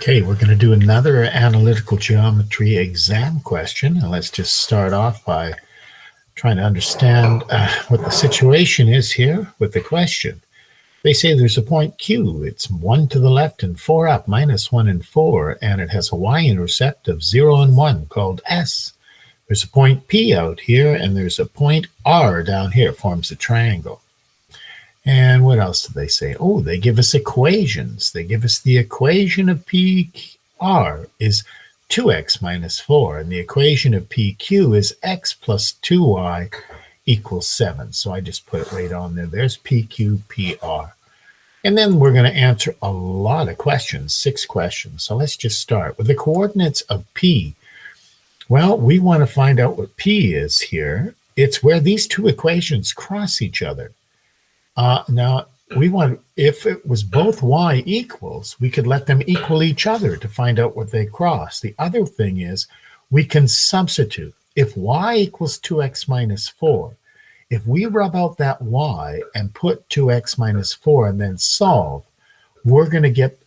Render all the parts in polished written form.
Okay, we're going to do another analytical geometry exam question. And let's just start off by trying to understand what the situation is here with the question. They say there's a point Q. It's 1 to the left and 4 up, minus 1 and 4, and it has a y-intercept of 0 and 1 called S. There's a point P out here, and there's a point R down here, forms a triangle. And what else do they say? Oh, they give us equations. They give us the equation of PR is 2x minus 4, and the equation of PQ is x plus 2y equals 7. So I just put it right on there. There's PQ, PR. And then we're going to answer a lot of questions, 6 questions. So let's just start with the coordinates of P. Well, we want to find out what P is here. It's where these two equations cross each other. Now, we want, if it was both y equals, we could let them equal each other to find out what they cross. The other thing is we can substitute. If y equals 2x minus 4, if we rub out that y and put 2x minus 4 and then solve, we're going to get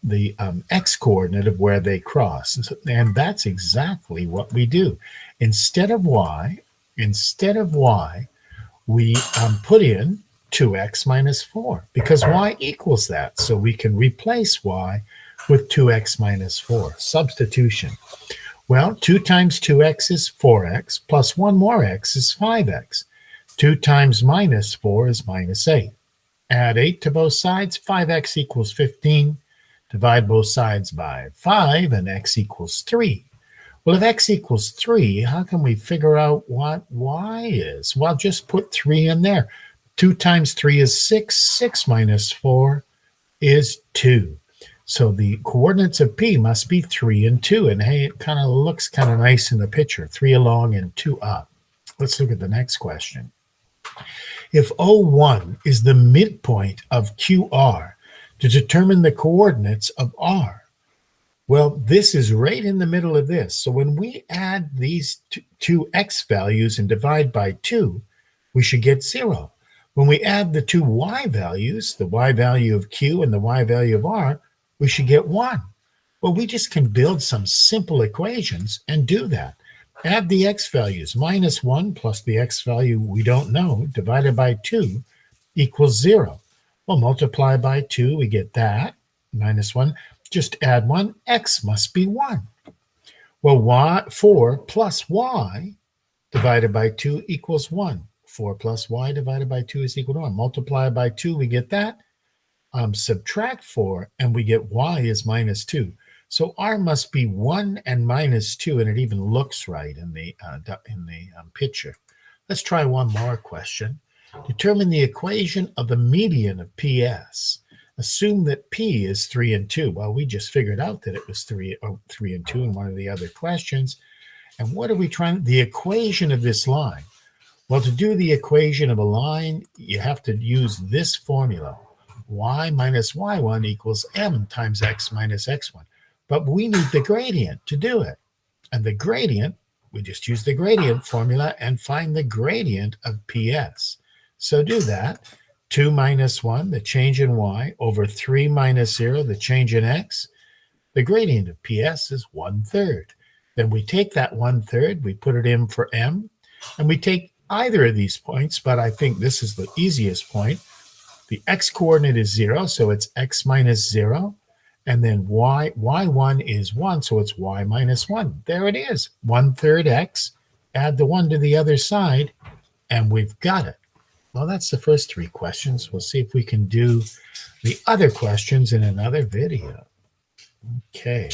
the x coordinate of where they cross. And that's exactly what we do. Instead of y, we put in 2x minus 4 because y equals that. So we can replace y with 2x minus 4. Substitution. Well, 2 times 2x is 4x plus 1 more x is 5x. 2 times minus 4 is minus 8. Add 8 to both sides, 5x equals 15. Divide both sides by 5 and x equals 3. Well, if x equals 3, how can we figure out what y is? Well, just put 3 in there. 2 times 3 is 6. 6 minus 4 is 2. So the coordinates of P must be 3 and 2. And hey, it kind of looks kind of nice in the picture. 3 along and 2 up. Let's look at the next question. If O1 is the midpoint of QR to determine the coordinates of R, well, this is right in the middle of this. So when we add these two x values and divide by 2, we should get 0. When we add the two y values, the y value of Q and the y value of R, we should get 1. Well, we just can build some simple equations and do that. Add the x values, minus 1 plus the x value we don't know, divided by 2 equals 0. Well, multiply by 2, we get that, minus 1. Just add 1, x must be 1. Well, 4 plus y divided by 2 equals 1. 4 plus y divided by 2 is equal to 1. Multiply by 2, we get that. Subtract 4, and we get y is minus 2. So r must be 1 and minus 2, and it even looks right in the picture. Let's try one more question. Determine the equation of the median of PS. Assume that P is 3 and 2. Well, we just figured out that it was 3 and 2 in one of the other questions. And what are we trying? The equation of this line. Well, to do the equation of a line, you have to use this formula. Y minus y1 equals m times x minus x1. But we need the gradient to do it. And the gradient, we just use the gradient formula and find the gradient of PS. So do that. 2 minus 1, the change in y, over 3 minus 0, the change in x. The gradient of PS is 1/3. Then we take that 1/3, we put it in for m, and we take either of these points, but I think this is the easiest point. The x coordinate is 0, so it's x minus 0. And then y1 is 1, so it's y minus 1. There it is, 1/3 x. Add the 1 to the other side, and we've got it. Well, that's the first 3 questions. We'll see if we can do the other questions in another video. Okay.